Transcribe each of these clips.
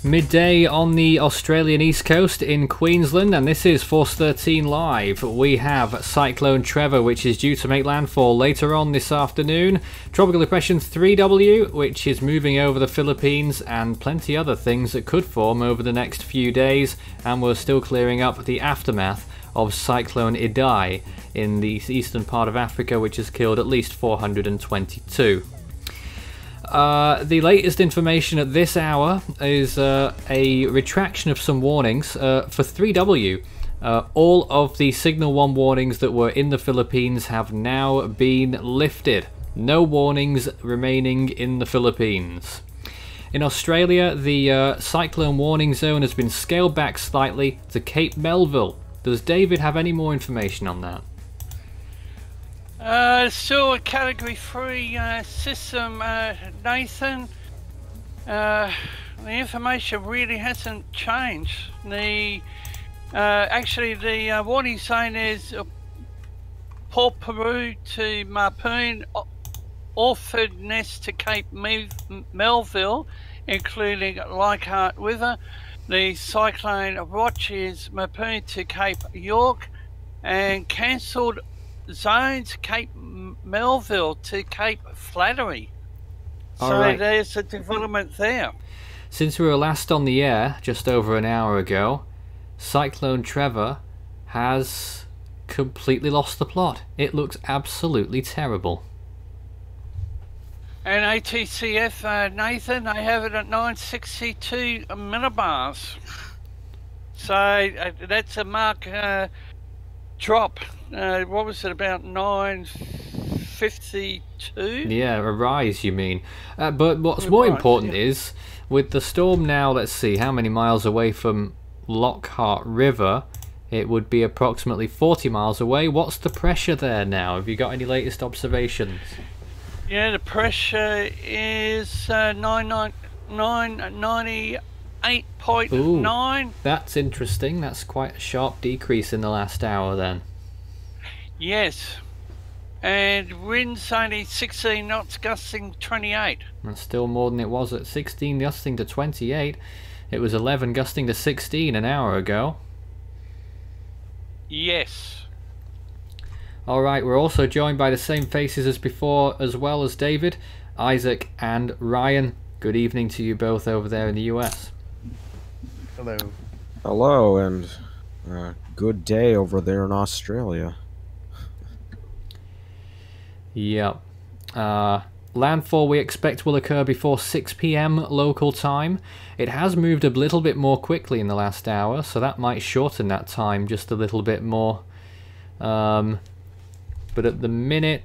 Midday on the Australian east coast in Queensland, and this is Force 13 Live. We have Cyclone Trevor, which is due to make landfall later on this afternoon. Tropical Depression 3W, which is moving over the Philippines, and plenty other things that could form over the next few days. And we're still clearing up the aftermath of Cyclone Idai in the eastern part of Africa, which has killed at least 422. The latest information at this hour is a retraction of some warnings for 3W. All of the Signal 1 warnings that were in the Philippines have now been lifted. No warnings remaining in the Philippines. In Australia, the cyclone warning zone has been scaled back slightly to Cape Melville. Does David have any more information on that? Still a Category 3 system, Nathan. The information really hasn't changed. Actually, the warning zone is Port Peru to Mapoon, Orford Nest to Cape Melville, including Leichhardt River. The cyclone watch is Mapoon to Cape York, and cancelled zones Cape Melville to Cape Flattery. So right. There's a development there. Since we were last on the air just over an hour ago, Cyclone Trevor has completely lost the plot. It looks absolutely terrible. And ATCF, Nathan, they have it at 962 millibars. So that's a mark drop. What was it, about 952? Yeah, a rise, you mean. But what's more important is, with the storm now, let's see, how many miles away from Leichhardt River? It would be approximately 40 miles away. What's the pressure there now? Have you got any latest observations? Yeah, the pressure is 98.9. That's interesting. That's quite a sharp decrease in the last hour then. Yes. And wind's only 16 knots, gusting 28. That's still more than it was at 16, gusting to 28. It was 11, gusting to 16 an hour ago. Yes. Alright, we're also joined by the same faces as before, as well as David, Isaac and Ryan. Good evening to you both over there in the US. Hello. Hello, and good day over there in Australia. Yep. Landfall we expect will occur before 6 PM local time. It has moved a little bit more quickly in the last hour, so that might shorten that time just a little bit more. But at the minute,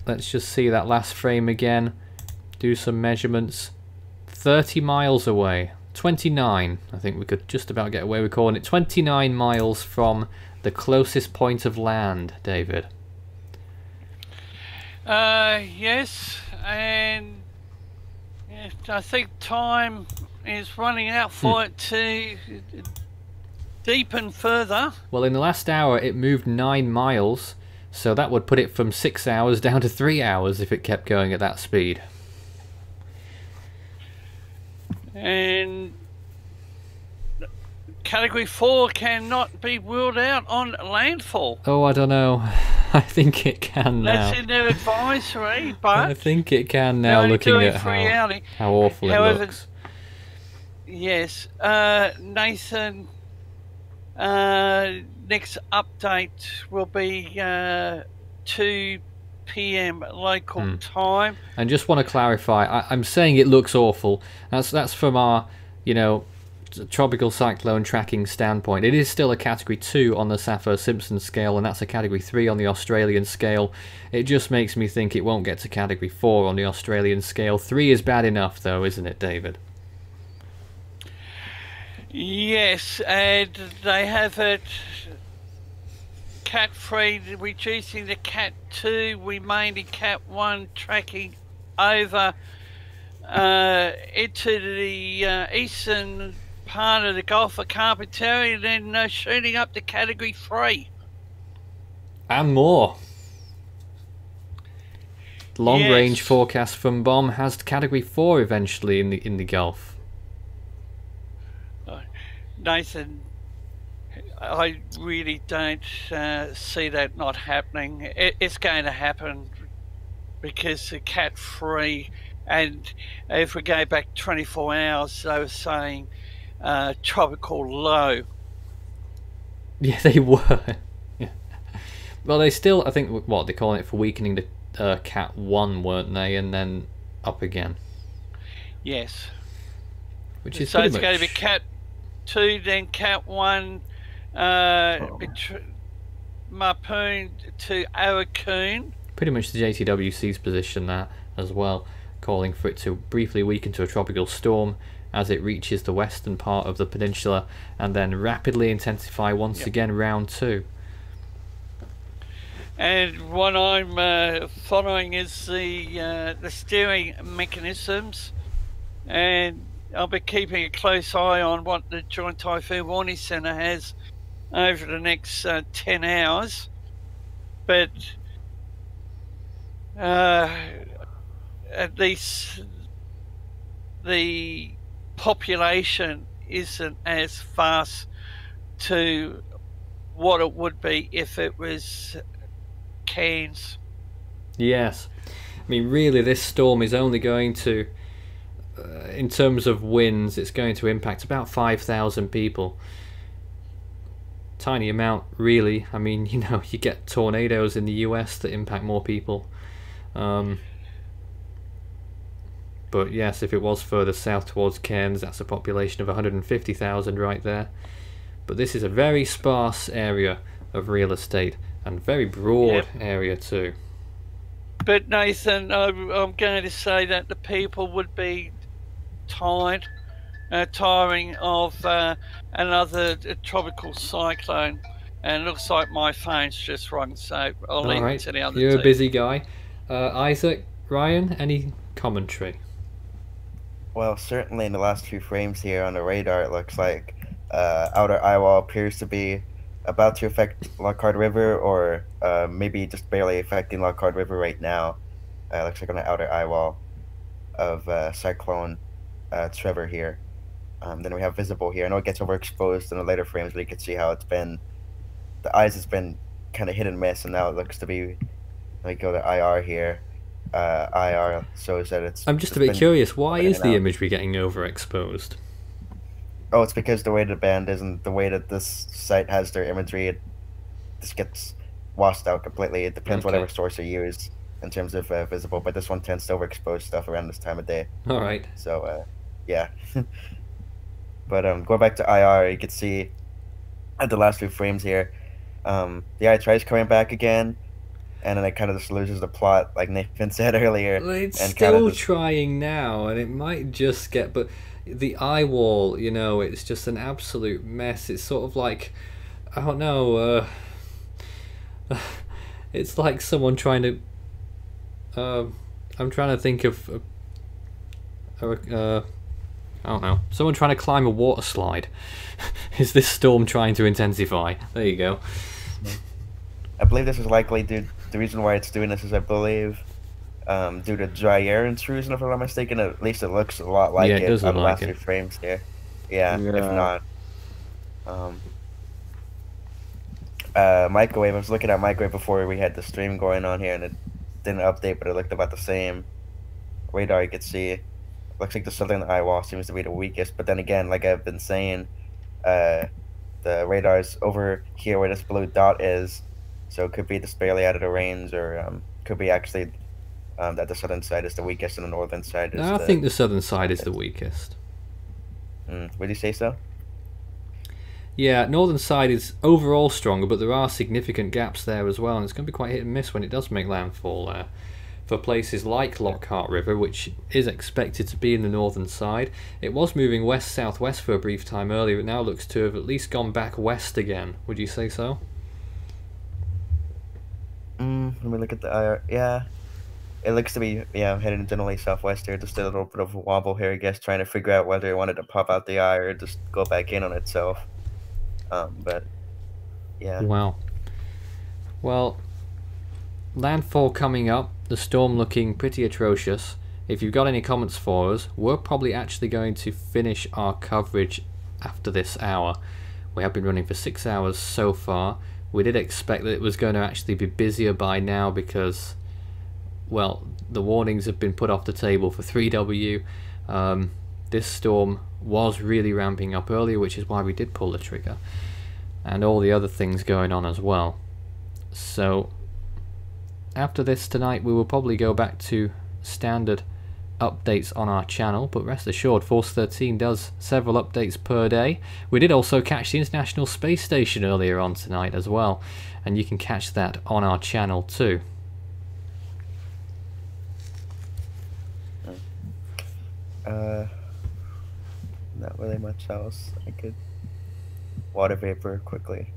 let's just see that last frame again. Do some measurements. 30 miles away. 29. I think we could just about get away with calling it 29 miles from the closest point of land, David. Yes, and I think time is running out for it to deepen further. Well, in the last hour it moved 9 miles, so that would put it from 6 hours down to 3 hours if it kept going at that speed. And Category 4 cannot be ruled out on landfall. Oh, I don't know. I think it can now. That's in their advisory, but I think it can now, looking at how awful it looks. Yes, Nathan, next update will be 2 PM local time. And just want to clarify, I'm saying it looks awful. That's from our, tropical cyclone tracking standpoint. It is still a Category 2 on the Saffir-Simpson scale, and that's a Category 3 on the Australian scale. It just makes me think it won't get to Category 4 on the Australian scale. 3 is bad enough though, isn't it, David? Yes, and they have it Cat 3 reducing to Cat 2, remaining Cat 1 tracking over into the eastern part of the Gulf of Carpentaria, and then shooting up to Category 3. And more. Long-range Yes. forecast from BOM has Category 4 eventually in the Gulf. Nathan, I really don't see that not happening. It's going to happen because the Cat 3, and if we go back 24 hours, they were saying tropical low. Yeah, they were. Yeah. Well, they still, I think, what they're calling it for weakening the Cat 1, weren't they? And then up again. Yes. Which is so it's much... going to be Cat 2, then Cat 1, Mapoon to Arakoon. Pretty much the JTWC's position that as well, calling for it to briefly weaken to a tropical storm as it reaches the western part of the peninsula and then rapidly intensify once again round 2. And what I'm following is the steering mechanisms, and I'll be keeping a close eye on what the Joint Typhoon Warning Centre has over the next 10 hours. But at least the population isn't as fast to what it would be if it was Cairns. Yes. I mean, really, this storm is only going to, in terms of winds, it's going to impact about 5,000 people. Tiny amount, really. I mean, you know, you get tornadoes in the US that impact more people. But yes, if it was further south towards Cairns, that's a population of 150,000 right there. But this is a very sparse area of real estate and very broad area too. But Nathan, I'm going to say that the people would be tiring of another tropical cyclone. And it looks like my phone's just rung, so I'll leave it to the other You're two. a busy guy. Isaac, Ryan, any commentary? Well, certainly in the last few frames here on the radar, it looks like outer eyewall appears to be about to affect Lockhart River, or maybe just barely affecting Lockhart River right now. Looks like on the outer eyewall of Cyclone Trevor here. Then we have visible here. I know it gets overexposed in the later frames, but you can see how it's been. The eyes has been kind of hit and miss, and now it looks to be. Let me go to IR here. IR shows that it's. I'm just a bit curious. Why is the imagery getting overexposed? Oh, it's because the way the band is and the way that this site has their imagery, it just gets washed out completely. It depends whatever source you use in terms of visible, but this one tends to overexpose stuff around this time of day. All right. So, yeah. But going back to IR, you can see at the last few frames here, the eye tries coming back again, and then it kind of just loses the plot, like Nathan said earlier. Well, it's and still trying now, and it might just get... But the eye wall, you know, it's just an absolute mess. It's sort of like... I don't know... it's like someone trying to... I'm trying to think of... I don't know. Someone trying to climb a water slide. Is this storm trying to intensify? There you go. I believe this is likely due. The reason why it's doing this is, I believe, due to dry air intrusion. If I'm not mistaken, at least it looks a lot like it does on the look last like few frames here. Yeah, if not. Microwave. I was looking at microwave before we had the stream going on here, and it didn't update, but it looked about the same. Radar, you could see. Looks like the southern eye wall seems to be the weakest, but then again, like I've been saying, the radar's over here where this blue dot is, so it could be just barely out of the range, or could be actually that the southern side is the weakest and the northern side is I think the southern side is the weakest. Would you say so? Yeah, northern side is overall stronger, but there are significant gaps there as well, and it's going to be quite hit and miss when it does make landfall there. For places like Lockhart River, which is expected to be in the northern side. It was moving west-southwest for a brief time earlier, but now looks to have at least gone back west again. Would you say so? Let me look at the IR. Yeah, it looks to be heading generally southwest here. Just a little bit of a wobble here, I guess, trying to figure out whether it wanted to pop out the eye or just go back in on itself. But yeah. Wow. Well, landfall coming up. The storm looking pretty atrocious. If you've got any comments for us, we're probably actually going to finish our coverage after this hour. We have been running for 6 hours so far. We did expect that it was going to actually be busier by now because, well, the warnings have been put off the table for 3W. This storm was really ramping up earlier, which is why we did pull the trigger, and all the other things going on as well. So after this tonight we will probably go back to standard updates on our channel, but rest assured Force 13 does several updates per day. We did also catch the International Space Station earlier on tonight as well, and you can catch that on our channel too. Not really much else. I could water vapor quickly.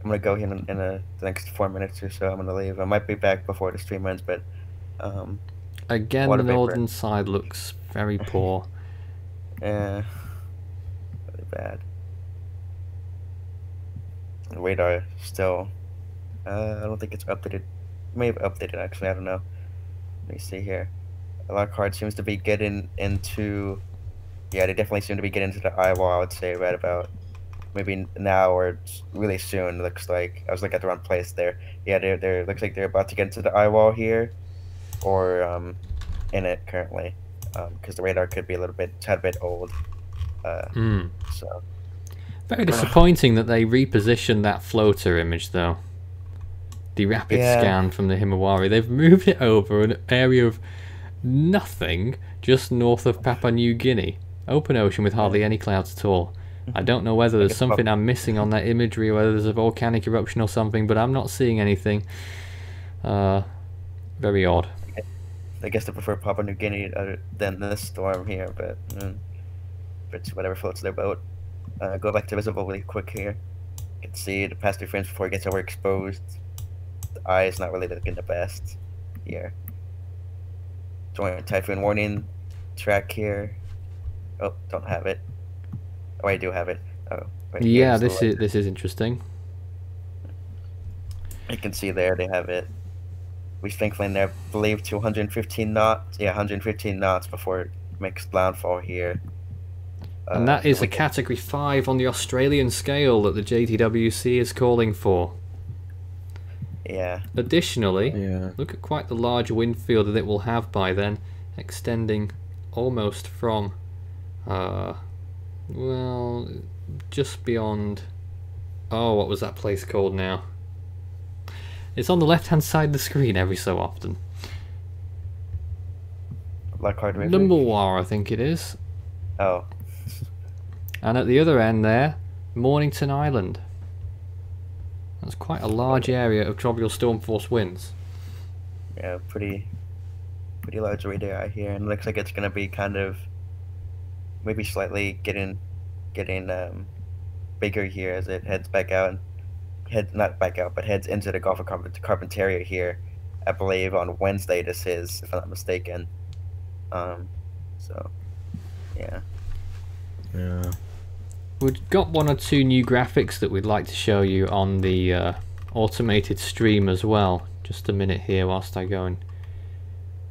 I'm gonna go here in the next 4 minutes or so. I'm gonna leave. I might be back before the stream ends, but again, the northern side looks very poor. Yeah, really bad. The radar still. I don't think it's updated. May have updated actually. I don't know. Let me see here. A lot of cards seems to be getting into. Yeah, they definitely seem to be getting into the eye wall. I would say right about maybe now or really soon. Looks like I was looking at the wrong place there. Yeah, they're looks like they're about to get into the eye wall here, or in it currently, because the radar could be a tad bit old. So very disappointing that they repositioned that floater image though. The rapid scan from the Himawari. They've moved it over an area of nothing just north of Papua New Guinea. Open ocean with hardly any clouds at all. I don't know whether there's something I'm missing on that imagery, or whether there's a volcanic eruption or something, but I'm not seeing anything. Very odd. I guess they prefer Papua New Guinea than this storm here, but it's whatever floats their boat. Go back to visible really quick here. You can see the past 2 frames before it gets overexposed. The eye is not really looking the best here. Joint typhoon warning track here. Oh, don't have it. Oh, I do have it. Oh, right yeah, this is interesting. You can see there they have it. We thankfully there, believe, to 115 knots. Yeah, 115 knots before it makes landfall here. And that is a category 5 on the Australian scale that the JTWC is calling for. Yeah. Additionally, look at quite the large wind field that it will have by then, extending almost from, well, just beyond. Oh, what was that place called now? It's on the left-hand side of the screen every so often. Numbulwar, I think it is. Oh. And at the other end there, Mornington Island. That's quite a large area of tropical storm force winds. Yeah, pretty large radar here, and it looks like it's gonna be kind of maybe slightly getting bigger here as it heads back out. Not back out, but heads into the Gulf of Carpentaria here. I believe on Wednesday this is, if I'm not mistaken. So, yeah. Yeah. We've got 1 or 2 new graphics that we'd like to show you on the automated stream as well. Just a minute here whilst I go and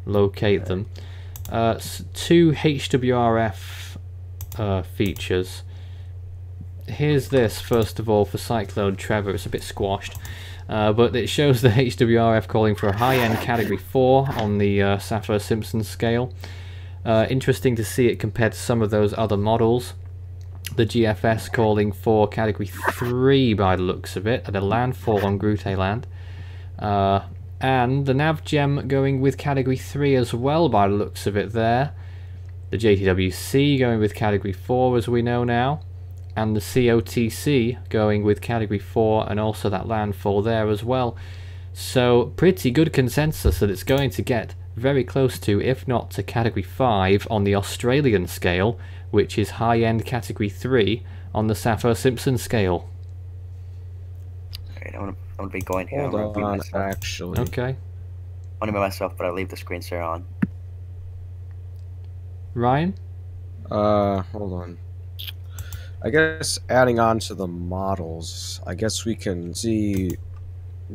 locate them. 2 HWRF features. Here's this first of all for Cyclone Trevor. It's a bit squashed, but it shows the HWRF calling for a high-end category 4 on the Saffir-Simpson scale. Interesting to see it compared to some of those other models. The GFS calling for category 3 by the looks of it, at a landfall on Groote Land. And the NavGem going with category 3 as well by the looks of it there. The JTWC going with category 4 as we know now. And the COTC going with category 4 and also that landfall there as well. So pretty good consensus that it's going to get very close to, if not to category 5 on the Australian scale, which is high-end category 3 on the Saffir-Simpson scale. Alright, I'm gonna be going here. Hold on, actually. Okay. I'm gonna be myself, but I'll leave the screen share on. Ryan? Hold on. I guess adding on to the models, I guess we can see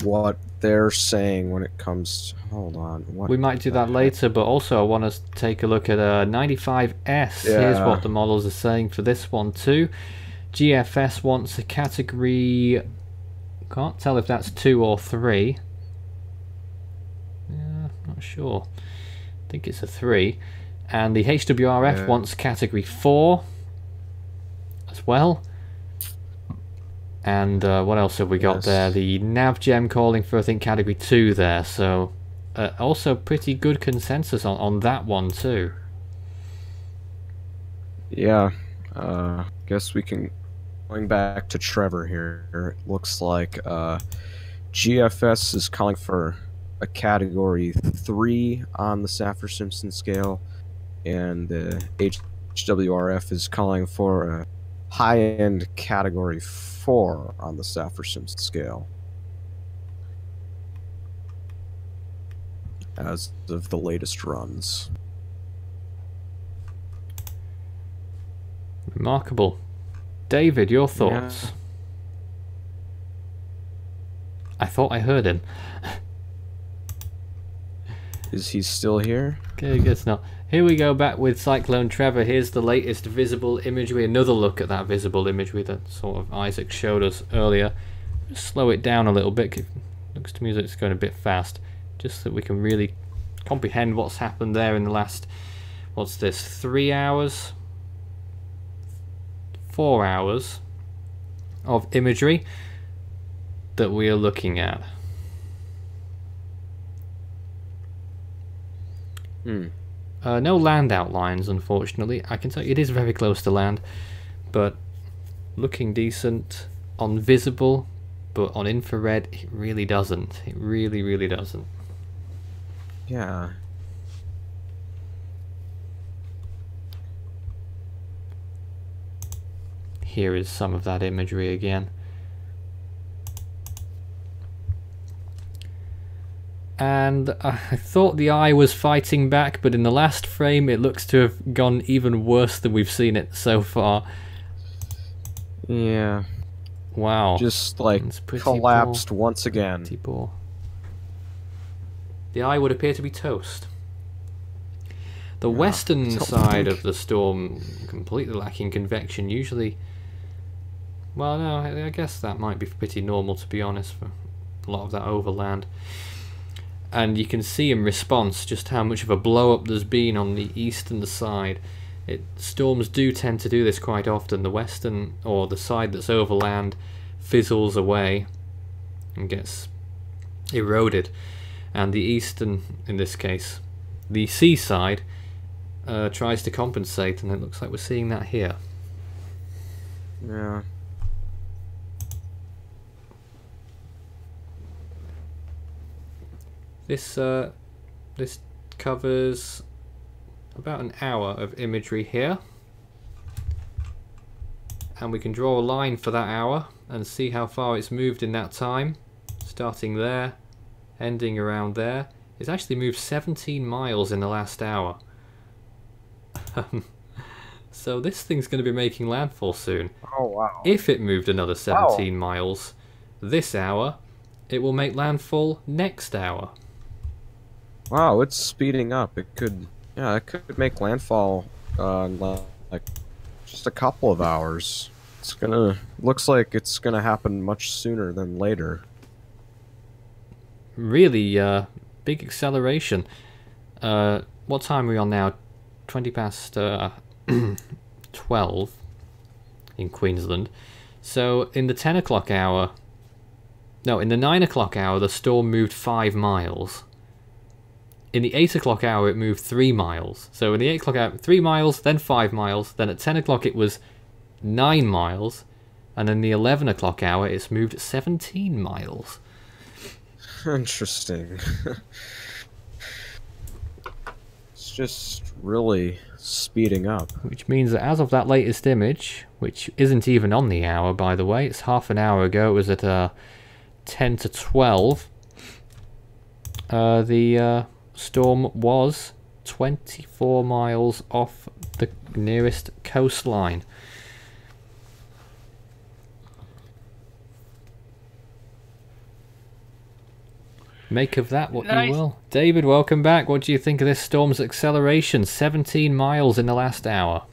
what they're saying when it comes to, hold on. What We might do that later, but also I want us to take a look at 95S. Here's what the models are saying for this one too. GFS wants a category... Can't tell if that's 2 or 3. Yeah, not sure. I think it's a 3. And the HWRF wants category 4 as well. And what else have we got there? The NavGem calling for, I think, category 2 there. So also pretty good consensus on that one too. Yeah, guess we can... Going back to Trevor here, it looks like GFS is calling for a category 3 on the Saffir-Simpson scale, and the HWRF is calling for a high-end category 4 on the Saffir-Simpson scale, as of the latest runs. Remarkable. David, your thoughts? Yeah. I thought I heard him. Is he still here? Okay, I guess not. Here we go back with Cyclone Trevor. Here's the latest visible imagery. Another look at that visible imagery that sort of Isaac showed us earlier. Just slow it down a little bit. It looks to me as it's going a bit fast. Just so we can really comprehend what's happened there in the last, what's this, 3 hours? 4 hours of imagery that we are looking at. No land outlines, unfortunately. I can tell you it is very close to land, but looking decent on visible, but on infrared it really doesn't. It really doesn't. Yeah. Here is some of that imagery again. And I thought the eye was fighting back, but in the last frame it looks to have gone even worse than we've seen it so far. Yeah. Wow. Just like collapsed once again. Pretty poor. The eye would appear to be toast. The western side of the storm completely lacking convection. Usually, well, no, I guess that might be pretty normal, to be honest, for a lot of that overland. And you can see in response just how much of a blow up there's been on the eastern side. Storms do tend to do this quite often. The western, or the side that's overland, fizzles away and gets eroded, and the eastern, in this case the seaside, tries to compensate, and it looks like we're seeing that here. Yeah. This covers about an hour of imagery here, and we can draw a line for that hour and see how far it's moved in that time, starting there, ending around there. It's actually moved 17 miles in the last hour. So this thing's going to be making landfall soon. Oh wow. If it moved another 17 miles this hour, it will make landfall next hour. Wow, it's speeding up. It could make landfall like just a couple of hours. Looks like it's gonna happen much sooner than later. Really big acceleration. What time are we on now? 20 past 12 in Queensland. So in the 10 o'clock hour, no, in the 9 o'clock hour, the storm moved 5 miles. In the 8 o'clock hour, it moved 3 miles. So in the 8 o'clock hour, 3 miles, then 5 miles. Then at 10 o'clock, it was 9 miles. And in the 11 o'clock hour, it's moved 17 miles. Interesting. It's just really speeding up. Which means that as of that latest image, which isn't even on the hour, by the way, it's half an hour ago, it was at 10 to 12, the storm was 24 miles off the nearest coastline. Make of that what Nice. you will. David, welcome back. What do you think of this storm's acceleration? 17 miles in the last hour.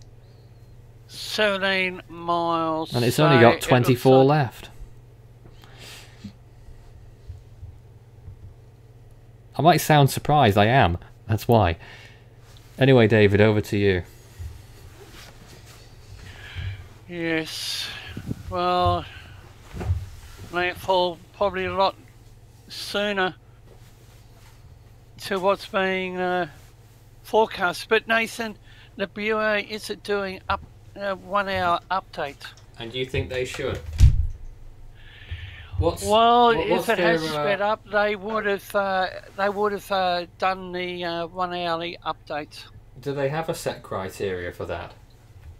17 miles. And it's only got 24 left. I might sound surprised, I am. That's why. Anyway, David, over to you. Yes. Well, landfall probably a lot sooner to what's being forecast. But Nathan, the Bureau isn't doing 1 hour updates. And you think they should? Well, if it has sped up, they would have done the 1 hourly updates. Do they have a set criteria for that?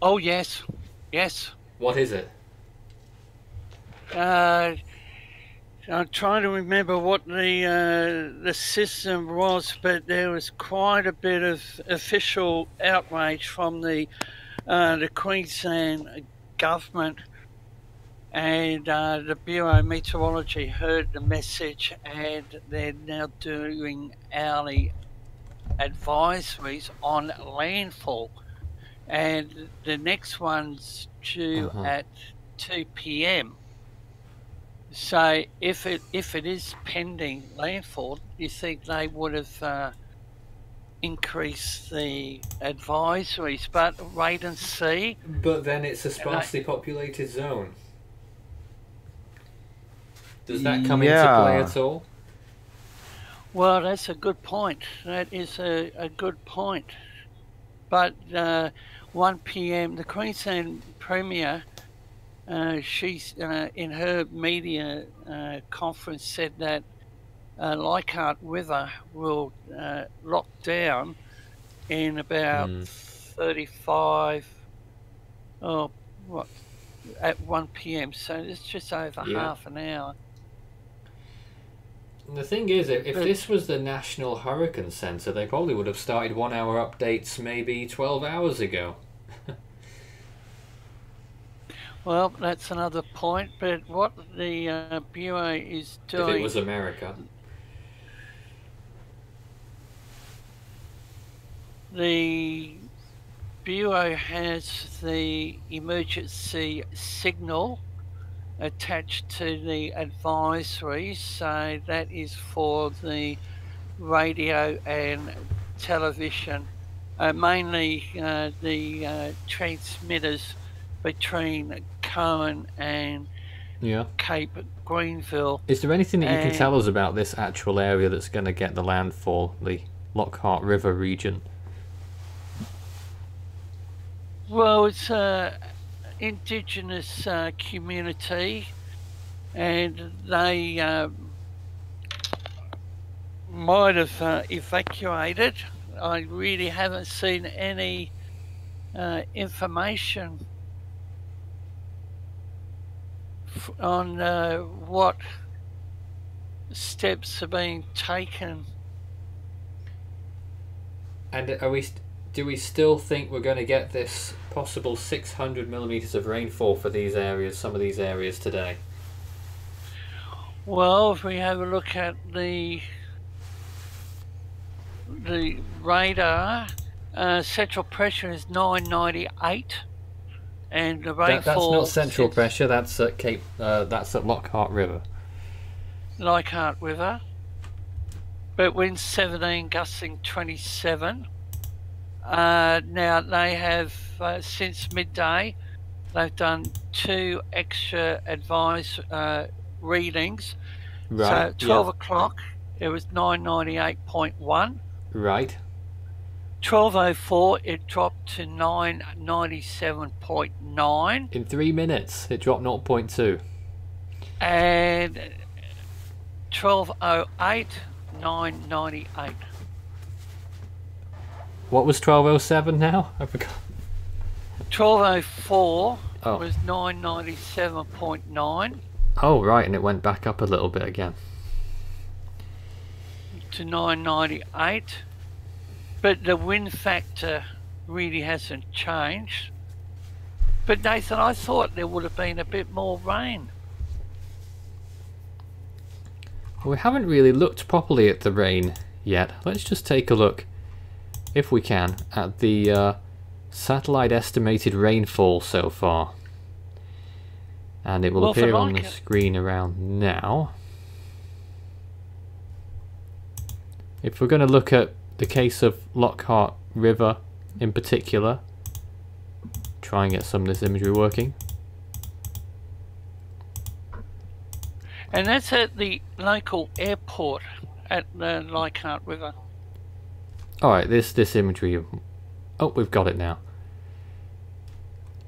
Oh yes, yes. What is it? I'm trying to remember what the system was, but there was quite a bit of official outrage from the Queensland government, and the Bureau of Meteorology heard the message, and they're now doing hourly advisories on landfall, and the next one's due at 2 p.m. So if it is pending landfall, you think they would have increased the advisories? But wait and see. But then it's a sparsely populated zone. Does that come into play at all? Well, that's a good point. That is a good point. But 1 p.m. the Queensland Premier, she's in her media conference said that Leichhardt River will lock down in about 35, at 1 p.m. So it's just over half an hour. The thing is, if this was the National Hurricane Centre, they probably would have started 1 hour updates maybe 12 hours ago. Well, that's another point, but what the Bureau is doing... If it was America. The Bureau has the emergency signal attached to the advisories, so that is for the radio and television, mainly the transmitters between Cohen and Cape Greenville. Is there anything that you can tell us about this actual area that's going to get the landfall, the Lockhart River region? Well, it's Indigenous community, and they might have evacuated. I really haven't seen any information on what steps are being taken. And do we still think we're going to get this possible 600 millimetres of rainfall for these areas, some of these areas today? Well, if we have a look at the radar, central pressure is 998, and the rainfall... That's not central pressure. That's at that's at Lockhart River. Leichhardt River, but winds 17, gusting 27. Now they have since midday, they've done 2 extra readings. Right. So 12 o'clock, it was 998.1. Right. 12:04, it dropped to 997.9. In 3 minutes, it dropped 0.2. And 12:08, 998. What was 12:07 now? I forgot. 12:04 was 997.9. Oh, right, and it went back up a little bit again. To 998. But the wind factor really hasn't changed. But Nathan, I thought there would have been a bit more rain. We haven't really looked properly at the rain yet. Let's just take a look, if we can, at the satellite estimated rainfall so far. And it will appear on the screen around now. If we're going to look at the case of Lockhart River in particular, try and get some of this imagery working. And that's at the local airport at the Leichhardt River. Alright, this imagery. Oh, we've got it now.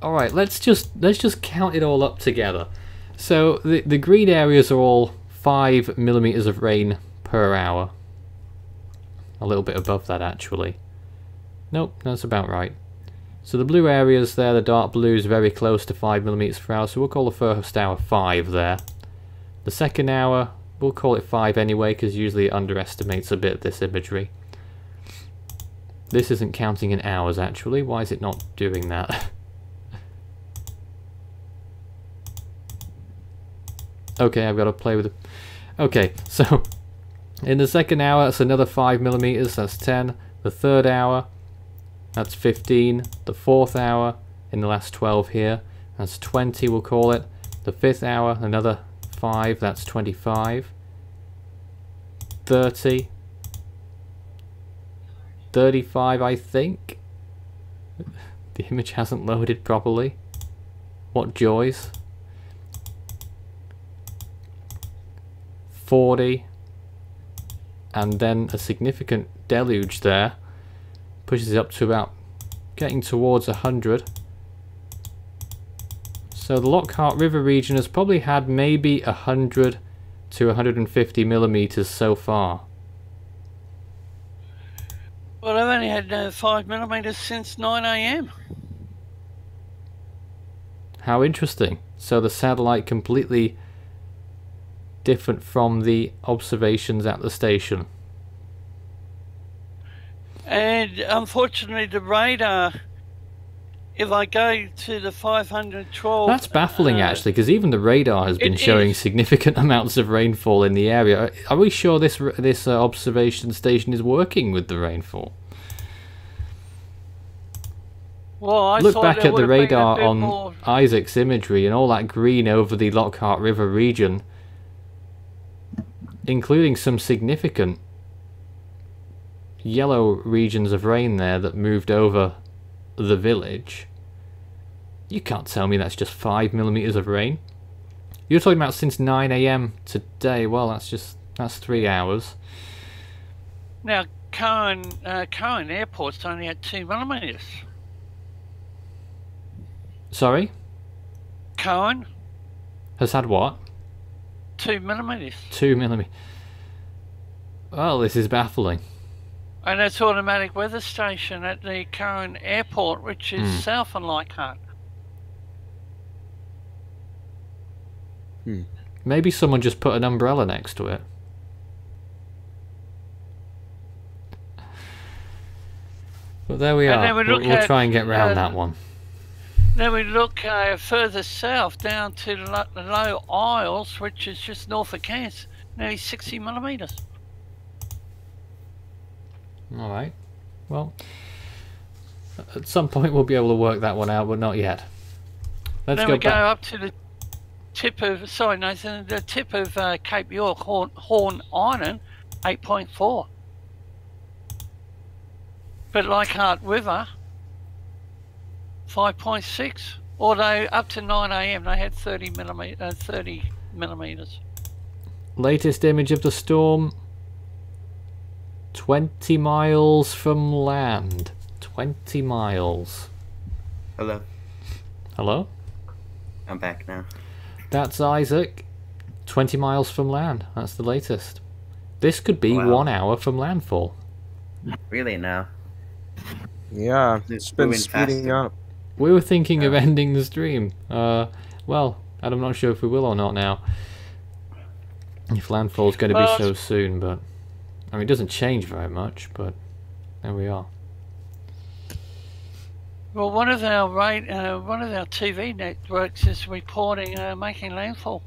Alright, let's just count it all up together. So the green areas are all 5 millimeters of rain per hour. A little bit above that actually. Nope, that's about right. So the blue areas there, the dark blue, is very close to 5 millimeters per hour, so we'll call the first hour 5 there. The second hour, we'll call it 5 anyway, because usually it underestimates a bit this imagery. This isn't counting in hours actually, why is it not doing that? Okay, I've got to play with it. Okay, so in the second hour, that's another 5 millimeters, that's 10. The third hour, that's 15. The fourth hour, in the last 12 here, that's 20, we'll call it. The fifth hour, another 5, that's 25. 30. 35, I think. The image hasn't loaded properly. What joys. 40, and then a significant deluge there, pushes it up to about getting towards 100. So the Lockhart River region has probably had maybe 100 to 150 millimeters so far. Well, I've only had 5 millimeters since 9 AM. How interesting. So the satellite completely different from the observations at the station. And unfortunately the radar, if I go to the 512... That's baffling actually, because even the radar has been showing significant amounts of rainfall in the area. Are we sure this observation station is working with the rainfall? Well, I look back at the radar on more... Isaac's imagery and all that green over the Lockhart River region, including some significant yellow regions of rain there that moved over the village. You can't tell me that's just 5 millimeters of rain. You're talking about since 9 AM today. Well, that's 3 hours. Now, Cohen Airport's only had 2 millimeters. Sorry? Cohen has had what? 2 millimeters. 2 millimeters. Well, this is baffling. And that's automatic weather station at the Cohen Airport, which is south of Leichhardt. Maybe someone just put an umbrella next to it. But there we are. We'll try and get round that one. Then we look further south down to the Low Isles, which is just north of Cairns, nearly 60 millimeters. Alright. Well, at some point we'll be able to work that one out, but not yet. Then we go up to the tip of, sorry Nathan, the tip of Cape York, Horn Island, 8.4. But Leichhardt River, 5.6. Although up to 9 AM they had 30 millimeters. Latest image of the storm, 20 miles from land. 20 miles. Hello. Hello? I'm back now. That's Isaac. 20 miles from land. That's the latest. This could be 1 hour from landfall. Really now? Yeah, it's been speeding up. We were thinking of ending the stream. Well, and I'm not sure if we will or not now. If landfall's going to be so soon, but I mean, it doesn't change very much, but there we are. Well, one of our TV networks is reporting making landfall.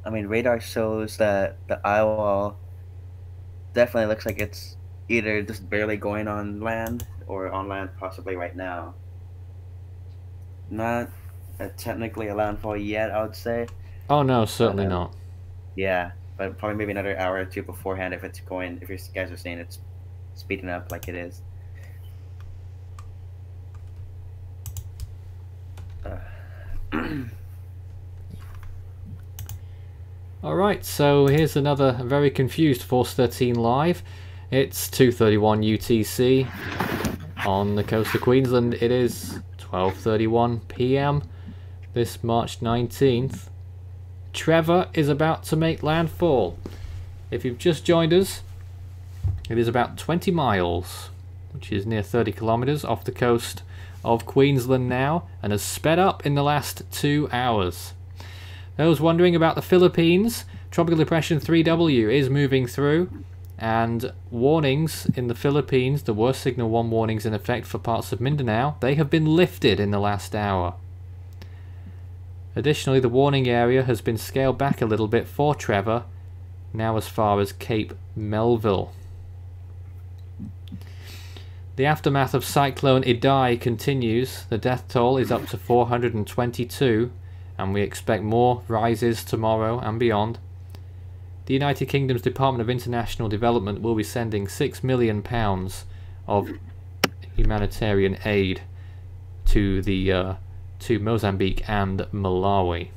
I mean, radar shows that the eye wall definitely looks like it's either just barely going on land or on land possibly right now. Not technically a landfall yet, I would say. Oh no, certainly Uh, not. Yeah, but probably maybe another hour or two beforehand if it's going. If you guys are saying it's speeding up like it is. Alright, so here's another very confused Force 13 live. It's 2:31 UTC on the coast of Queensland. It is 12:31 PM this March 19th. Trevor is about to make landfall. If you've just joined us, it is about 20 miles, which is near 30 kilometers off the coast of Queensland now, and has sped up in the last 2 hours. Those wondering about the Philippines, Tropical Depression 3W is moving through, and warnings in the Philippines, the worst signal 1 warnings in effect for parts of Mindanao, they have been lifted in the last hour. Additionally, the warning area has been scaled back a little bit for Trevor, now as far as Cape Melville. The aftermath of Cyclone Idai continues. The death toll is up to 422, and we expect more rises tomorrow and beyond. The United Kingdom's Department of International Development will be sending £6 million of humanitarian aid to Mozambique and Malawi.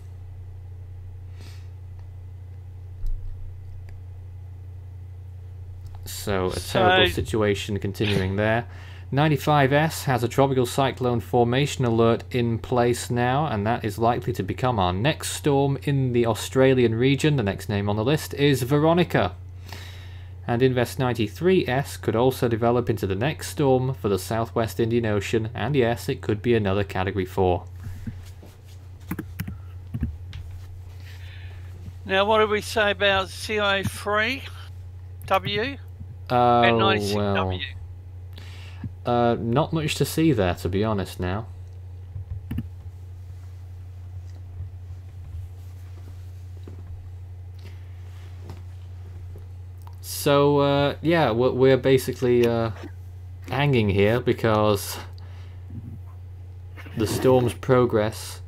So a terrible situation continuing there. 95S has a tropical cyclone formation alert in place now, and that is likely to become our next storm in the Australian region. The next name on the list is Veronica. And Invest 93S could also develop into the next storm for the southwest Indian Ocean, and yes, it could be another Category 4. Now, what did we say about CO3W? And Well, 96W? not much to see there, to be honest now. So, yeah, we're basically hanging here because the storm's progress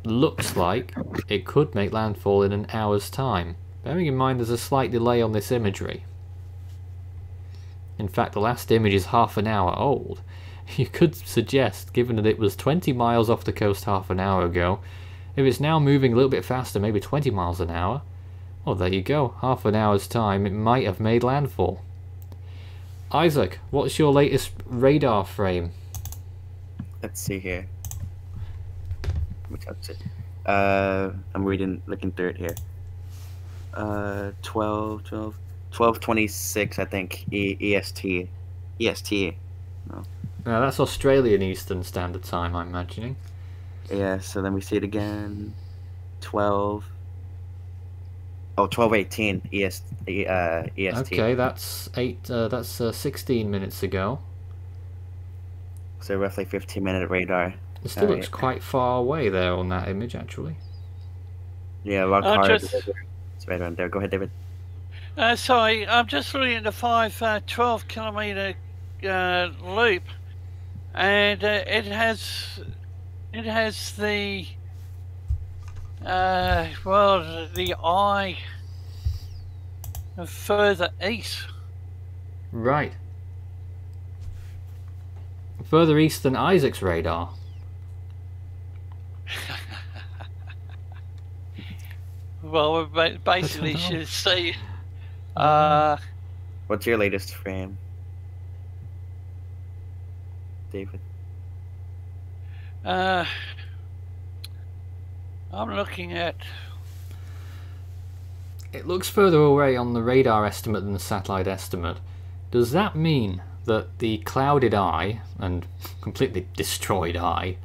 looks like it could make landfall in an hour's time. Bearing in mind there's a slight delay on this imagery. In fact, the last image is half an hour old. You could suggest, given that it was 20 miles off the coast half an hour ago, if it's now moving a little bit faster, maybe 20 miles an hour, well, there you go. Half an hour's time, it might have made landfall. Isaac, what's your latest radar frame? Let's see here. Which that's it. I'm looking through it here. 12:26, I think. EST. EST. No. Now that's Australian Eastern Standard Time, I'm imagining. Yeah. So then we see it again. 12:18 EST. Okay, that's 16 minutes ago. So roughly 15-minute radar. It still looks quite far away there on that image, actually. Yeah, Lockhart. It's right around there. Go ahead, David. Sorry, I'm just looking at the 12 kilometre loop, and it has the the eye further east. Right. Further east than Isaac's radar. Well, we basically should see. What's your latest frame, David? I'm looking at. It looks further away on the radar estimate than the satellite estimate. Does that mean that the clouded eye and completely destroyed eye,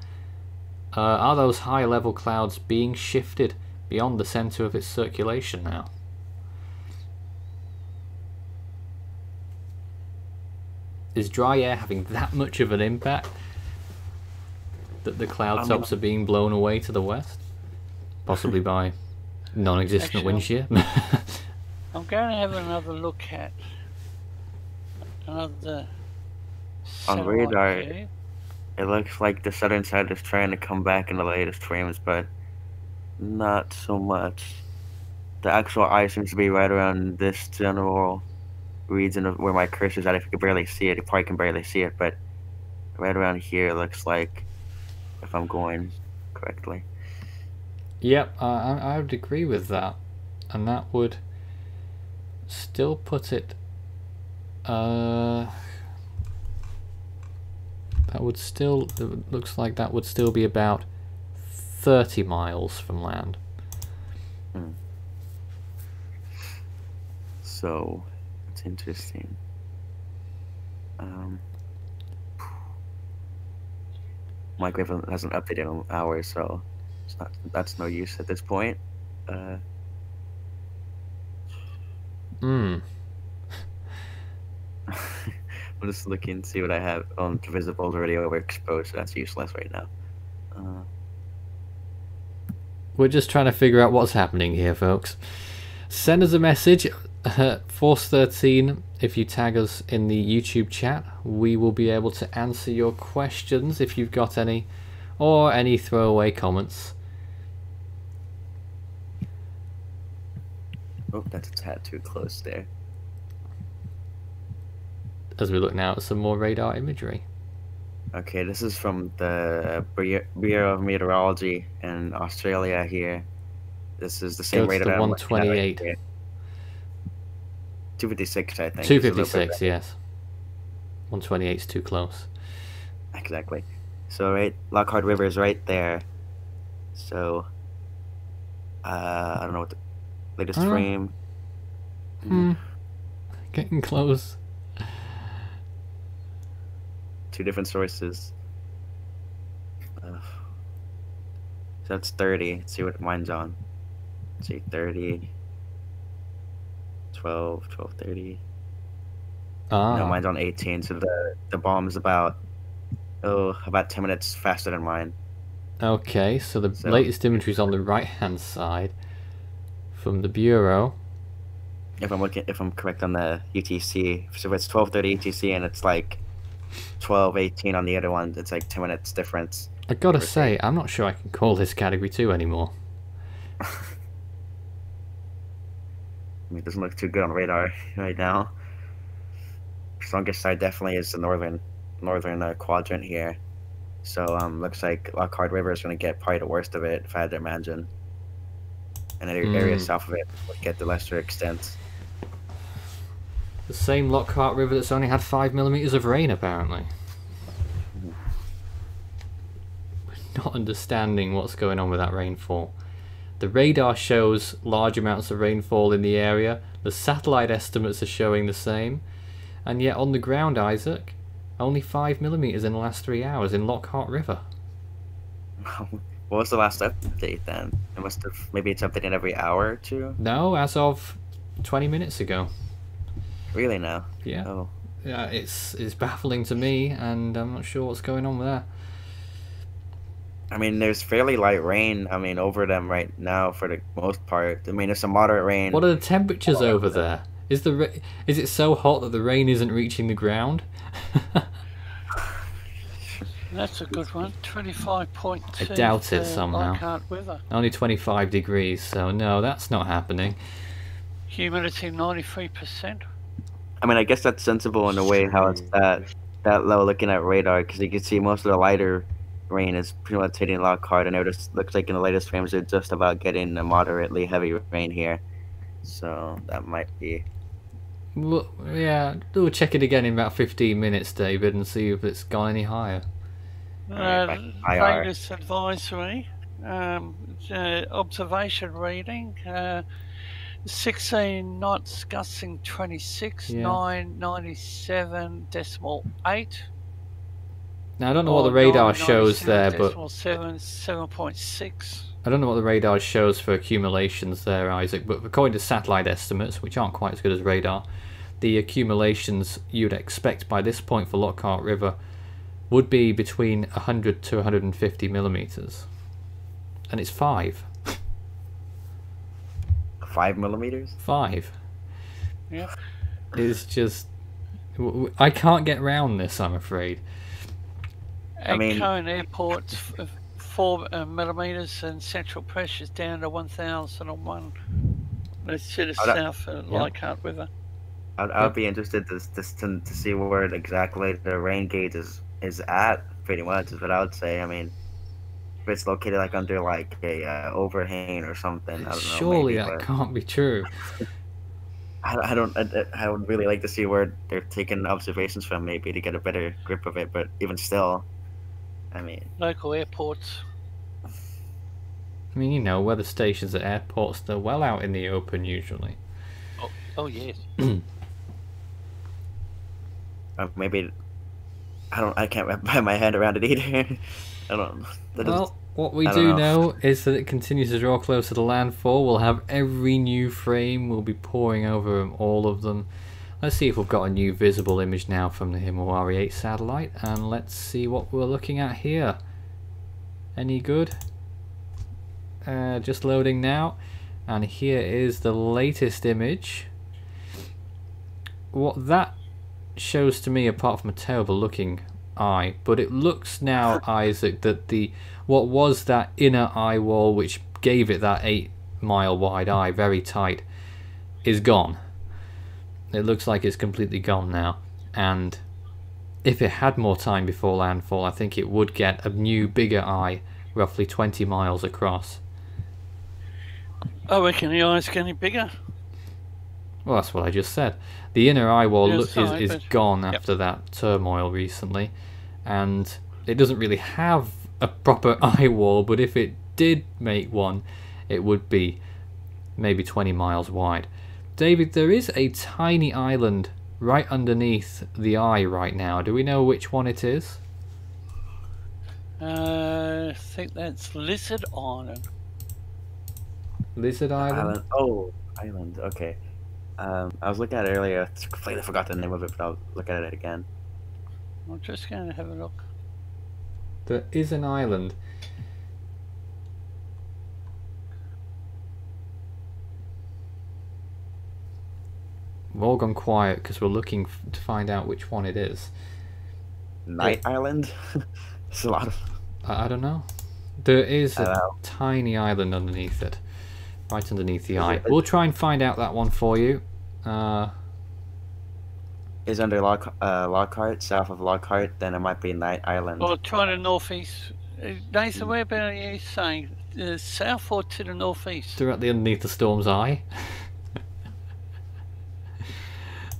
are those high level clouds being shifted beyond the centre of its circulation now? Is dry air having that much of an impact that the cloud tops are being blown away to the west? Possibly by Non-existent wind shear. I'm going to have another look at another On radar, view. it looks like the southern side is trying to come back in the latest frames, but not so much. The actual eye seems to be right around this general region of where my cursor's at. If you can barely see it, you probably can barely see it, but right around here it looks like, if I'm going correctly. Yep, I would agree with that, and that would still put it. That would still. It looks like that would still be about 30 miles from land. So it's interesting. My Griffin hasn't updated in hours, so it's not, that's no use at this point. I'm just looking to see what I have on visible already overexposed, so that's useless right now. We're just trying to figure out what's happening here, folks. Send us a message, Force 13. If you tag us in the YouTube chat, we will be able to answer your questions if you've got any, or any throwaway comments. Oh, that's a tad too close there. As we look now at some more radar imagery. Okay, this is from the Bureau of Meteorology in Australia here. This is the same Go to radar the that I'm looking at 128. right here. 256, I think. 256, yes. 128 is too close. Exactly. So right, Lockhart River is right there. So I don't know what the latest frame. Getting close. Two different sources. So that's 30. Let's see what mine's on. Let's see, 30. 12, 30. No, mine's on 18. So the bomb's about 10 minutes faster than mine. Okay, so the latest imagery is on the right-hand side from the Bureau. If I'm correct on the UTC, so if it's 12:30 UTC and it's like 12:18 on the other one, it's like 10 minutes difference. I gotta say, I'm not sure I can call this Category 2 anymore. I mean, it doesn't look too good on radar right now. Strongest side definitely is the northern quadrant here. So looks like Lockhart River is going to get probably the worst of it, if I had to imagine. And the area south of it would get the lesser extent. The same Lockhart River that's only had 5 millimeters of rain, apparently. We're not understanding what's going on with that rainfall. The radar shows large amounts of rainfall in the area. The satellite estimates are showing the same. And yet on the ground, Isaac, only 5 millimeters in the last 3 hours in Lockhart River. What was the last update then? It must have, maybe it's updating every hour or two? No, as of 20 minutes ago. Really now? Yeah. Oh. Yeah, it's baffling to me, and I'm not sure what's going on with that. I mean, there's fairly light rain, over them right now for the most part. I mean, there's some moderate rain. What are the temperatures over there? Is it so hot that the rain isn't reaching the ground? That's a good one. 25.2. I doubt it somehow. Lockhart River. Only 25 degrees, so no, that's not happening. Humidity 93%. I mean, I guess that's sensible in a way how it's that low looking at radar, because you can see most of the lighter rain is pretty much hitting Lockhart, and it just looks like in the latest frames they're just about getting a moderately heavy rain here. So that might be... Well, yeah, we'll check it again in about 15 minutes, David, and see if it's gone any higher. Latest advisory, observation reading, 16 knots, gusting 26, 997.8. Now I don't know what the radar shows there, but 7.6. I don't know what the radar shows for accumulations there, Isaac, but according to satellite estimates, which aren't quite as good as radar, the accumulations you'd expect by this point for Lockhart River would be between 100 to 150 millimeters. And it's 5. 5 millimeters. 5. Yeah. It's just... I can't get round this, I'm afraid. At mean- Cone Airport's 4 millimeters and central pressure's down to 1001. That's to the Oh, that- south of Leichhardt River. I'd be interested to see where exactly the rain gauge is at. Pretty much is what I would say. I mean, if it's located like under like a overhang or something. I don't know. Surely maybe, that but can't be true. I would really like to see where they're taking observations from, maybe to get a better grip of it. But even still, I mean, Local airports. I mean, you know, weather stations at airports, they're well out in the open usually. Oh yes. maybe I can't wrap my head around it either. I don't. Well, what we I don't do know. know is that it continues to draw closer to landfall. We'll have every new frame, we'll be pouring over all of them. Let's see if we've got a new visible image now from the Himawari 8 satellite, and let's see what we're looking at here. Any good? Just loading now, and here is the latest image. What that shows to me, apart from a terrible looking eye, but it looks now, Isaac, that what was that inner eye wall which gave it that 8-mile wide eye, very tight, is gone. It looks like it's completely gone now, and if it had more time before landfall, I think it would get a new bigger eye, roughly 20 miles across. I reckon the eye's getting bigger. Well, that's what I just said. The inner eye wall Yes, is but- gone after that turmoil recently, and it doesn't really have a proper eye wall, but if it did make one, it would be maybe 20 miles wide. David, there is a tiny island right underneath the eye right now. Do we know which one it is? I think that's Lizard Island. Lizard Island? Island. Oh, island. Okay. I was looking at it earlier. I completely forgot the name of it, but I'll look at it again. I'm just going to have a look. There is an island. We've all gone quiet because we're looking to find out which one it is. Night Island. It's a lot of. I don't know. There is I don't a know. tiny island underneath it. Right underneath the eye. it- We'll try and find out that one for you. Is under Lockhart, south of Lockhart, then it might be Night Island. Well, try the northeast. Nathan, where about you saying? South or to the northeast? Directly underneath the storm's eye.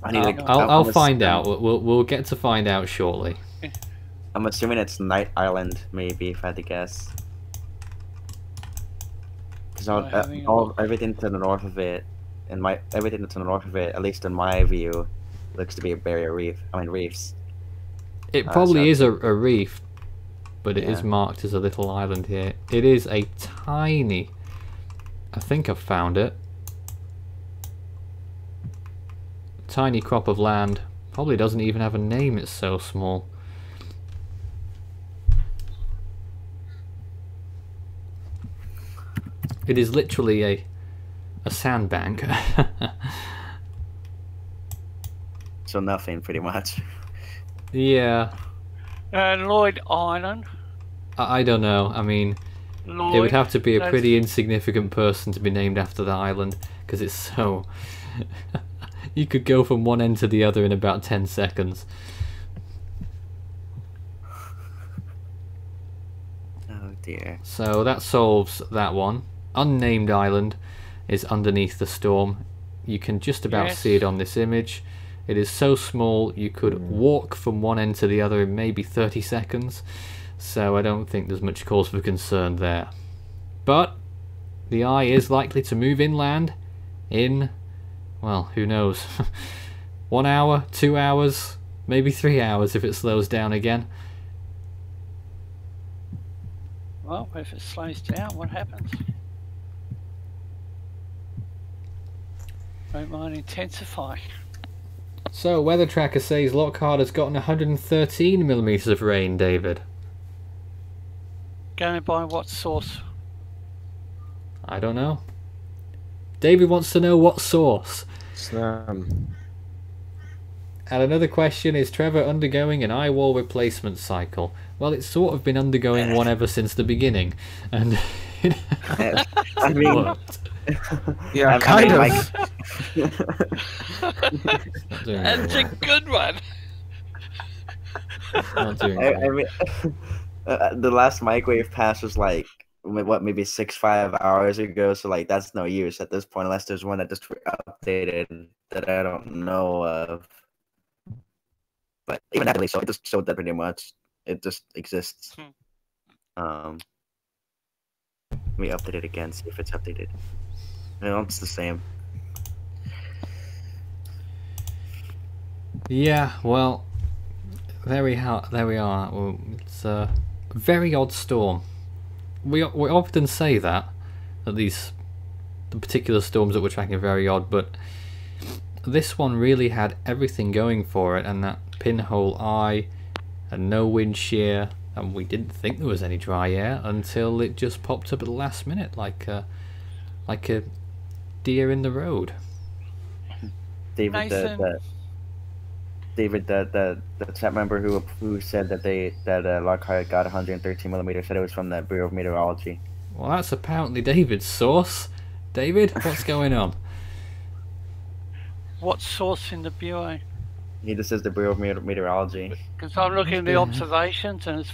I need to- I'll I'm find ass- out. We'll get to find out shortly. I'm assuming it's Night Island, maybe, if I had to guess. Because We're having a look. everything to the north of it, everything to the north of it, at least in my view, looks to be a barrier reef. I mean reefs. It probably so- is a reef, but it is Yeah. marked as a little island here. It is a tiny... I think I've found it. Tiny crop of land. Probably doesn't even have a name, it's so small. It is literally a sandbank. So nothing, pretty much. Yeah, Lloyd Island. I don't know. I mean, Lloyd. it would have to be a that's- pretty insignificant person to be named after the island, because it's so... You could go from one end to the other in about 10 seconds. Oh dear. So that solves that one. Unnamed island is underneath the storm. You can just about Yes. see it on this image. It is so small you could walk from one end to the other in maybe 30 seconds. So I don't think there's much cause for concern there. But the eye is likely to move inland in, well, who knows, 1 hour, 2 hours, maybe 3 hours if it slows down again. Well, if it slows down, what happens? It might intensify. So, Weather Tracker says Lockhart has gotten 113 millimetres of rain, David. Going by what source? I don't know. David wants to know what source. Sam. And another question, is Trevor undergoing an eye wall replacement cycle? Well, it's sort of been undergoing one ever since the beginning. And I mean, worked. Yeah, I kind mean, of. Not doing That's very a good one. well. Not doing I great. mean, the last microwave pass was like what, maybe 5 hours ago. So like that's no use at this point, unless there's one that just updated that I don't know of. But even that, so it just showed that pretty much it just exists. Let me update it again, see if it's updated. No, it's the same. Yeah, well, there we are. Well, it's a very odd storm. We often say that the particular storms that we're tracking are very odd, but this one really had everything going for it, and that pinhole eye, and no wind shear, and we didn't think there was any dry air until it just popped up at the last minute, like a deer in the road. David, the chat member who said that Lockhart got 113 millimeters said it was from the Bureau of Meteorology. Well, that's apparently David's source. David, what's going on? What source in the Bureau? He just says the Bureau of Meteorology. Because I'm looking at the observations and it's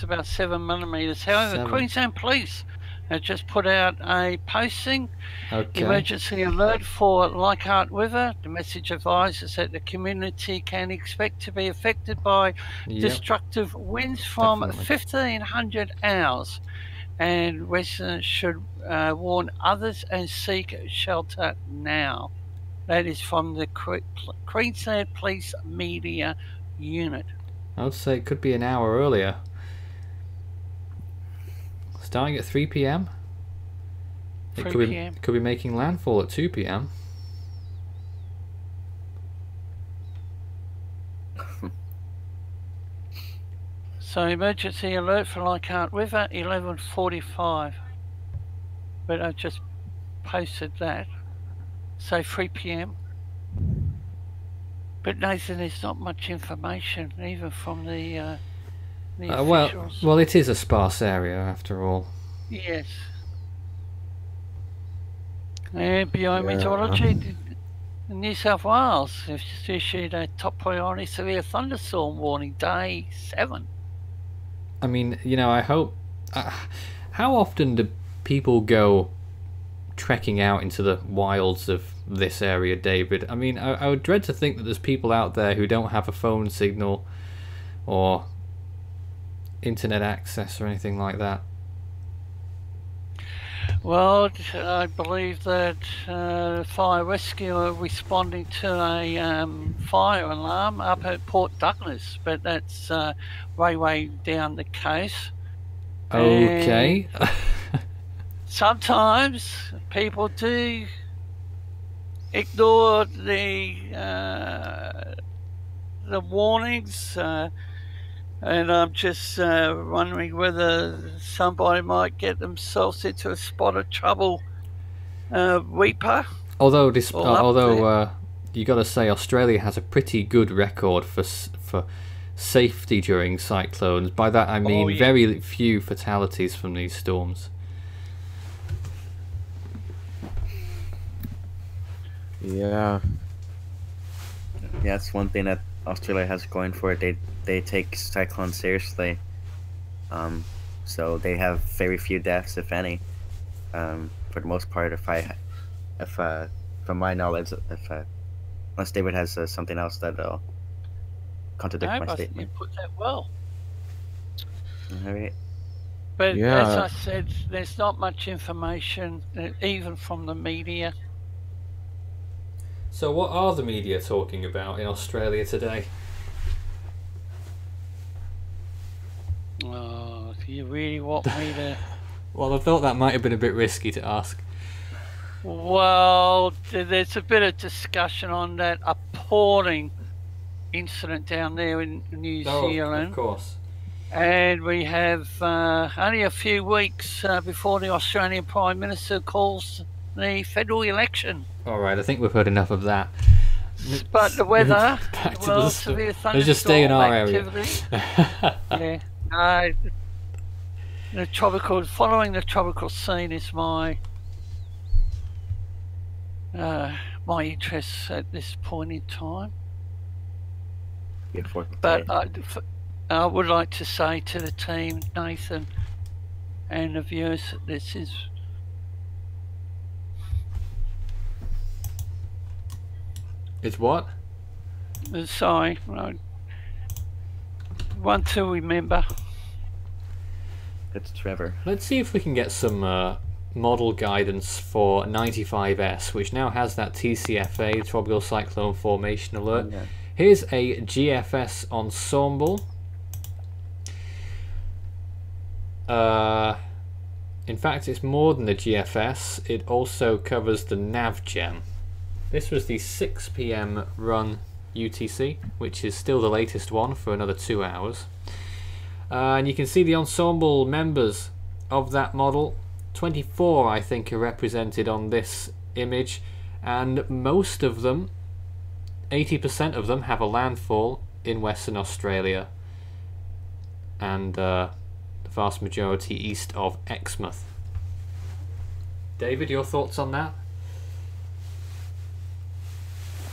about 7 millimeters. However, 7. Queensland Police have just put out a posting, Okay. emergency alert for Leichhardt River. The message advises that the community can expect to be affected by Yep. destructive winds from Definitely. 1500 hours, and residents should warn others and seek shelter now. That is from the Queensland Police Media Unit. I would say it could be an hour earlier. Starting at 3 p.m. It 3 could p.m. be making landfall at 2 p.m. So emergency alert for Leichhardt River, 11:45. But I just posted that. So 3 p.m. But Nathan, there's not much information, even from the officials. Well, it is a sparse area after all. Yes. And Bureau of Yeah. Meteorology, New South Wales has just issued a top priority severe thunderstorm warning, day 7. I mean, I hope. How often do people go trekking out into the wilds of this area, David? I mean, I would dread to think that there's people out there who don't have a phone signal or internet access or anything like that. Well, I believe that fire rescue are responding to a fire alarm up at Port Douglas, but that's way down the coast. Okay. Sometimes people do ignore the warnings, and I'm just wondering whether somebody might get themselves into a spot of trouble. Reaper. Although Well, you got to say Australia has a pretty good record for safety during cyclones. By that I mean yeah. very few fatalities from these storms. Yeah. Yeah, that's one thing that Australia has going for it. They take cyclones seriously. So they have very few deaths, if any. For the most part, from my knowledge, unless David has something else that'll contradict No, my I think you statement. put that well. All right. But Yeah. as I said, there's not much information, even from the media. So what are the media talking about in Australia today? Oh, do you really want me to? Well, I thought that might have been a bit risky to ask. Well, there's a bit of discussion on that appalling incident down there in New Zealand. Of course. And we have only a few weeks before the Australian Prime Minister calls the federal election. Alright, I think we've heard enough of that. But the weather, Back to well, the severe Let's just stay in our activity. area. Yeah. Following the tropical scene is my my interest at this point in time. But I would like to say to the team, Nathan, and the viewers, that this is It's what? sorry, one to remember. It's Trevor. Let's see if we can get some model guidance for 95S, which now has that TCFA, Tropical Cyclone Formation Alert. Yeah. Here's a GFS ensemble. In fact, it's more than the GFS. It also covers the NavGem. This was the 6 PM run UTC, which is still the latest one for another 2 hours. And you can see the ensemble members of that model. 24, I think, are represented on this image, and most of them, 80% of them, have a landfall in Western Australia, and the vast majority east of Exmouth. David, your thoughts on that?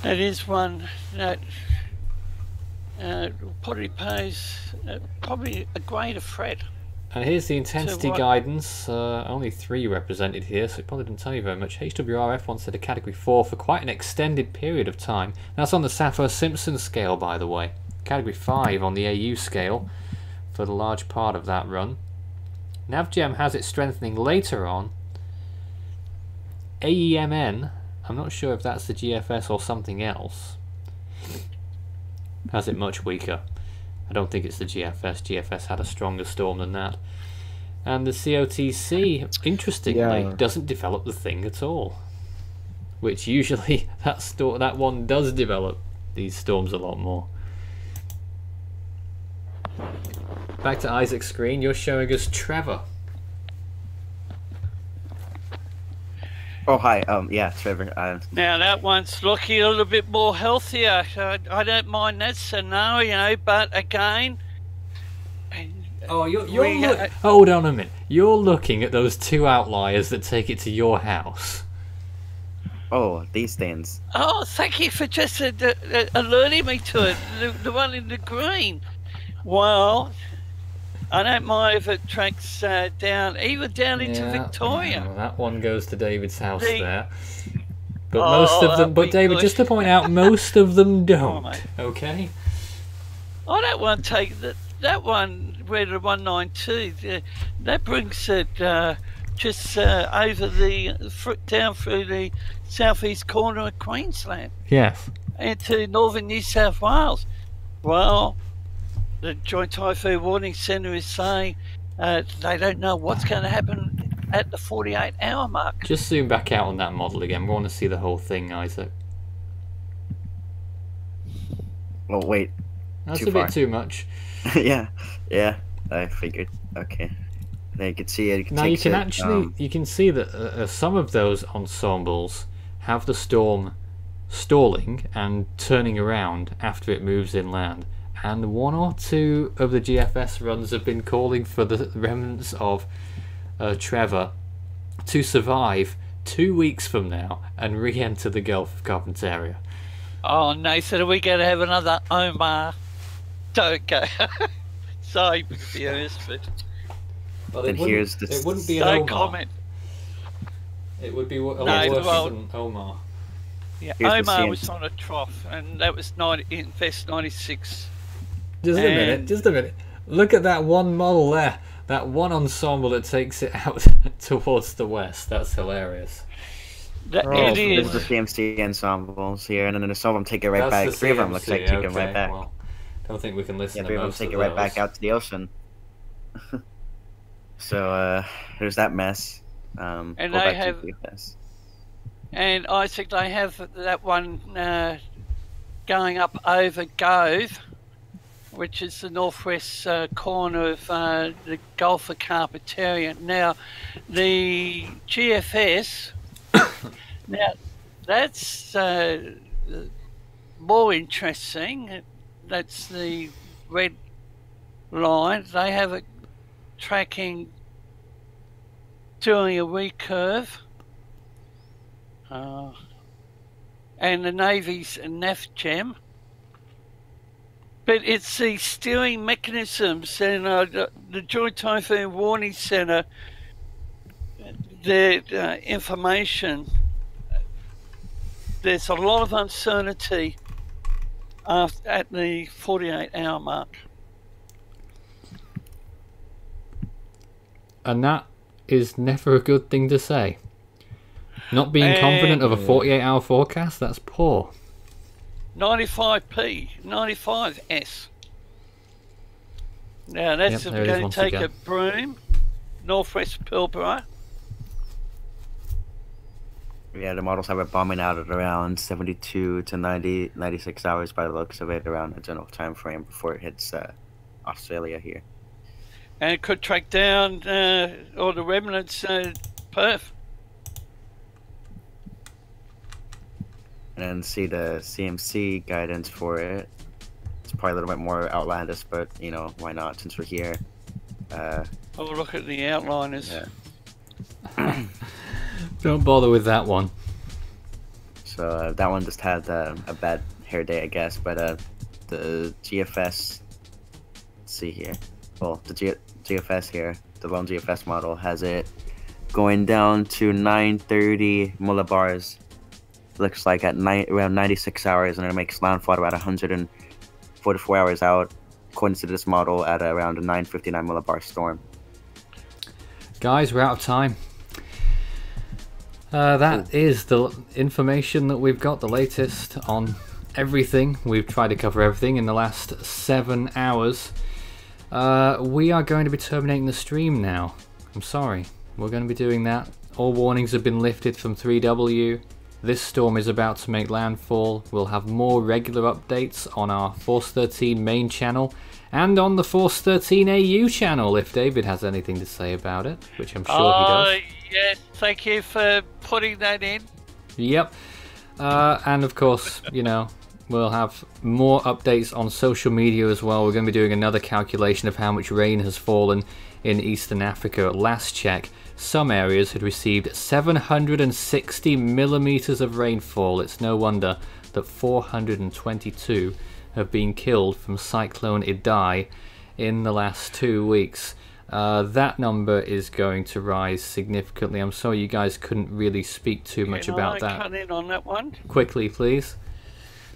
It is one that probably pose probably a greater threat. And here's the intensity So what- guidance, only 3 represented here, so it probably didn't tell you very much. HWRF wants it a category 4 for quite an extended period of time. That's on the Saffir-Simpson scale, by the way. Category 5 on the AU scale for the large part of that run. NavGem has it strengthening later on. AEMN, I'm not sure if that's the GFS or something else, has it much weaker. I don't think it's the GFS. GFS had a stronger storm than that. And the COTC, interestingly, doesn't develop the thing at all. Which usually that one does develop these storms a lot more. Back to Isaac's screen, you're showing us Trevor. Oh, hi. Yeah, Trevor. Now that one's looking a little bit more healthier. I don't mind that scenario, but again, Oh, hold on a minute. You're looking at those 2 outliers that take it to your house. Oh, these things. oh, thank you for just alerting me to it. The one in the green. Well, I don't mind if it tracks down, even down into Victoria. Well, that one goes to David's house The- there. But most of them, but David, just to point out, most of them don't. mate. Okay? I don't want to take that one where the 192. That brings it just over down through the southeast corner of Queensland Yes. into northern New South Wales. Well, the Joint Typhoon Warning Centre is saying they don't know what's going to happen at the 48-hour mark. Just zoom back out on that model again. We want to see the whole thing, Isaac. Oh, wait. That's Too a far. bit too much. yeah, I figured. Okay. Now you can see it. Now you can actually you can see that some of those ensembles have the storm stalling and turning around after it moves inland, and 1 or 2 of the GFS runs have been calling for the remnants of Trevor to survive 2 weeks from now and re-enter the Gulf of Carpentaria. Oh, Nathan, are we going to have another Omar? Don't go. Sorry, viewers, but Well, And here's the- it wouldn't be an don't Omar. comment. It would be a lot No, worse well- than Omar. Yeah, Here's the Omar scene. was on a trough, and that was in Fest 96. Just a minute, And- just a minute. Look at that one model there. That one ensemble that takes it out towards the west. That's hilarious. It This is. is the CMC ensembles here, and then some of them take it right That's back. the 3 of them looks like CMC, take it okay, right back. Well, don't think we can listen Yeah, to 3 of them most take of it right those. back out to the ocean. So there's that mess. And go they back to have- GFS. And Isaac, they have that one going up over Gove, which is the northwest corner of the Gulf of Carpentaria. Now, the GFS Now, that's more interesting. That's the red line. They have it tracking doing a recurve. And the Navy's NAFGEM. But it's the steering mechanisms and the Joint Typhoon Warning Centre, their information. There's a lot of uncertainty at the 48-hour mark. And that is never a good thing to say. Not being confident of a 48-hour forecast, that's poor. 95p, 95s. Now that's going to take a Broome, northwest Pilbara. Yeah, the models have it bombing out at around 72 to 90, 96 hours by the looks of it, around a general time frame before it hits Australia here. And it could track down all the remnants Perth. And then see the CMC guidance for it. It's probably a little bit more outlandish, but you know, why not since we're here. Oh, look at the outliners. Yeah. Don't bother with that one. So that one just had a bad hair day, I guess. But the GFS, let's see here. Well, the GFS here, the lone GFS model has it going down to 930 millibars. Looks like at around 96 hours, and it makes landfall at about 144 hours out, according to this model, at around a 959 millibar storm. Guys, we're out of time. That is the information that we've got, the latest on everything. We've tried to cover everything in the last 7 hours. We are going to be terminating the stream now. I'm sorry. We're going to be doing that. All warnings have been lifted from 3W. This storm is about to make landfall. We'll have more regular updates on our Force 13 main channel and on the Force 13 AU channel if David has anything to say about it, which I'm sure he does. Yes, thank you for putting that in. Yep. And of course, you know, we'll have more updates on social media as well. We're going to be doing another calculation of how much rain has fallen in Eastern Africa. At last check, some areas had received 760 millimeters of rainfall. It's no wonder that 422 have been killed from Cyclone Idai in the last 2 weeks. That number is going to rise significantly. I'm sorry you guys couldn't really speak too much about that. Cut in on that one. Quickly, please.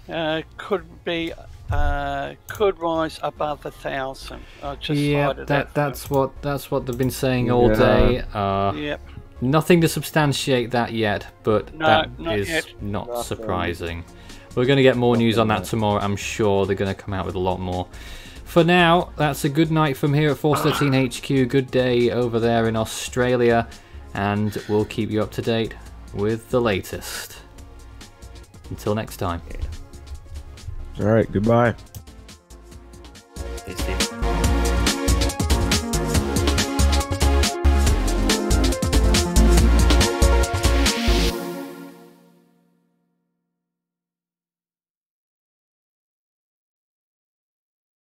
Could rise above 1,000. Yeah, that's what they've been saying all day. Yep. Nothing to substantiate that yet, but not is yet. not surprising. We're going to get more news on that tomorrow. I'm sure they're going to come out with a lot more. For now, that's a good night from here at Force 13 HQ. Good day over there in Australia, and we'll keep you up to date with the latest. Until next time. All right, goodbye.